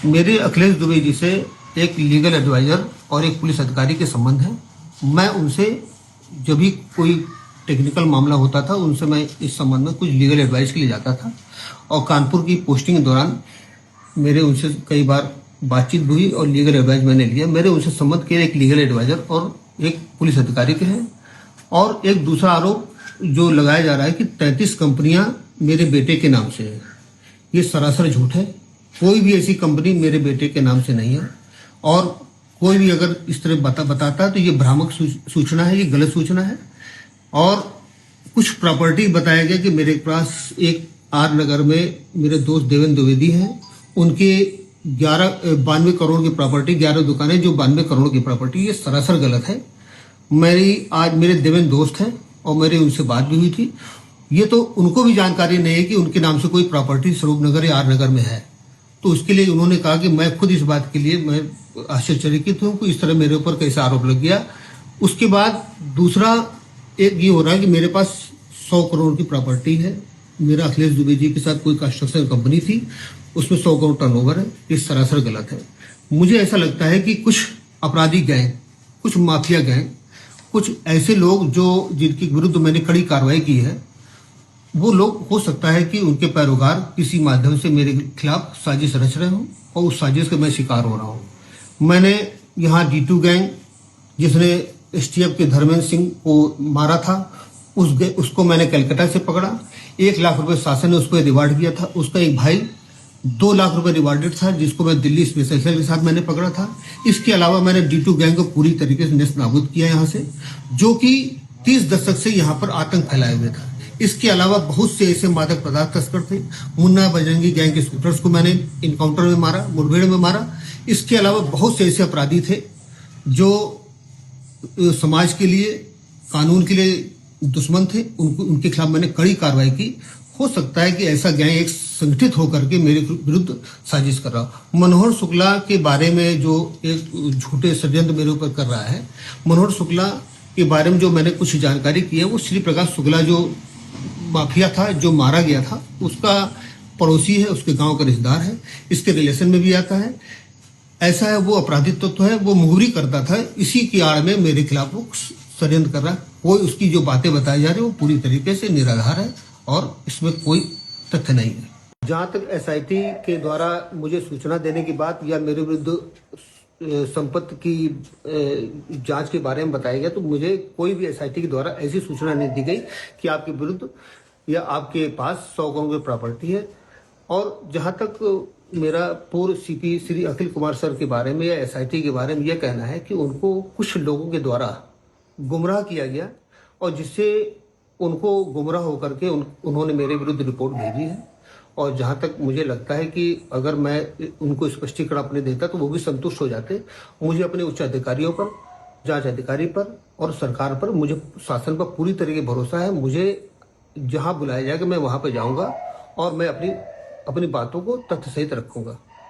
मेरे अखिलेश दुबे जी से एक लीगल एडवाइजर और एक पुलिस अधिकारी के संबंध है। मैं उनसे जब भी कोई टेक्निकल मामला होता था उनसे मैं इस संबंध में कुछ लीगल एडवाइस के लिए जाता था और कानपुर की पोस्टिंग के दौरान मेरे उनसे कई बार बातचीत हुई और लीगल एडवाइस मैंने लिया। मेरे उनसे संबंध के एक लीगल एडवाइजर और एक पुलिस अधिकारी के हैं। और एक दूसरा आरोप जो लगाया जा रहा है कि 33 कंपनियां मेरे बेटे के नाम से है, ये सरासर झूठ है। कोई भी ऐसी कंपनी मेरे बेटे के नाम से नहीं है और कोई भी अगर इस तरह बताता है तो ये भ्रामक सूचना है, ये गलत सूचना है। और कुछ प्रॉपर्टी बताया गया कि मेरे पास एक आर नगर में मेरे दोस्त देवेंद्र द्विवेदी हैं, उनके 92 करोड़ की प्रॉपर्टी, 11 दुकानें जो 92 करोड़ की प्रॉपर्टी, ये सरासर गलत है। आज मेरे देवेंद्र दोस्त हैं और मेरी उनसे बात भी हुई थी। ये तो उनको भी जानकारी नहीं है कि उनके नाम से कोई प्रॉपर्टी स्वरूप नगर या आर नगर में है। तो उसके लिए उन्होंने कहा कि मैं खुद इस बात के लिए मैं आश्चर्यचकित हूं कि इस तरह मेरे ऊपर कैसा आरोप लग गया। उसके बाद दूसरा एक ये हो रहा है कि मेरे पास 100 करोड़ की प्रॉपर्टी है। मेरा अखिलेश दुबे जी के साथ कोई कंस्ट्रक्शन कंपनी थी, उसमें 100 करोड़ टर्नओवर है। ये सरासर गलत है। मुझे ऐसा लगता है कि कुछ अपराधी गैंग, कुछ माफिया गैंग, कुछ ऐसे लोग जो जिनके विरुद्ध मैंने कड़ी कार्रवाई की है, वो लोग हो सकता है कि उनके पैरोकार किसी माध्यम से मेरे खिलाफ साजिश रच रहे हों और उस साजिश का मैं शिकार हो रहा हूं। मैंने यहाँ D2 गैंग जिसने STF के धर्मेंद्र सिंह को मारा था, उसको मैंने कलकत्ता से पकड़ा। 1 लाख रुपए शासन ने उस पर रिवार्ड किया था। उसका एक भाई 2 लाख रुपए रिवार्डेड था, जिसको मैं दिल्ली स्पेशल सेल के साथ मैंने पकड़ा था। इसके अलावा मैंने D2 गैंग को पूरी तरीके से नेस्त नाबूद किया यहाँ से, जो कि 30 दशक से यहाँ पर आतंक फैलाए हुए था। इसके अलावा बहुत से ऐसे मादक पदार्थ तस्कर थे। मुन्ना बजरंगी गैंग के स्कूटर्स को मैंने इनकाउंटर में मारा, मुठभेड़ में मारा। इसके अलावा बहुत से ऐसे अपराधी थे जो समाज के लिए, कानून के लिए दुश्मन थे। उनके खिलाफ मैंने कड़ी कार्रवाई की। हो सकता है कि ऐसा गैंग एक संगठित होकर के मेरे विरुद्ध साजिश कर रहा हो। मनोहर शुक्ला के बारे में जो एक झूठे षड्यंत्र मेरे ऊपर कर रहा है, मनोहर शुक्ला के बारे में जो मैंने कुछ जानकारी की है, वो श्री प्रकाश शुक्ला जो माफिया था, जो मारा गया था, उसका पड़ोसी है, उसके गांव का रिश्तेदार है, इसके रिलेशन में भी आता है। ऐसा है, वो अपराधी तत्व है, वो मुहरी करता था। इसी की आड़ में मेरे खिलाफ वो षड्यंत्र कर रहा है। कोई उसकी जो बातें बताई जा रही है वो पूरी तरीके से निराधार है और इसमें कोई तथ्य नहीं है। जहां तक SIT के द्वारा मुझे सूचना देने की बात या मेरे विरुद्ध संपत्ति की जांच के बारे में बताया गया, तो मुझे कोई भी SIT के द्वारा ऐसी सूचना नहीं दी गई कि आपके विरुद्ध या आपके पास 100 करोड़ की प्रॉपर्टी है। और जहां तक मेरा पूर्व CP श्री अखिल कुमार सर के बारे में या SIT के बारे में यह कहना है कि उनको कुछ लोगों के द्वारा गुमराह किया गया और जिससे उनको गुमराह होकर के उन्होंने मेरे विरुद्ध रिपोर्ट भेजी है। और जहां तक मुझे लगता है कि अगर मैं उनको स्पष्टीकरण अपने देता तो वो भी संतुष्ट हो जाते। मुझे अपने उच्च अधिकारियों पर, जांच अधिकारी पर और सरकार पर, मुझे शासन पर पूरी तरीके भरोसा है। मुझे जहां बुलाया जाएगा मैं वहां पर जाऊंगा और मैं अपनी बातों को तथ्य सहित रखूंगा।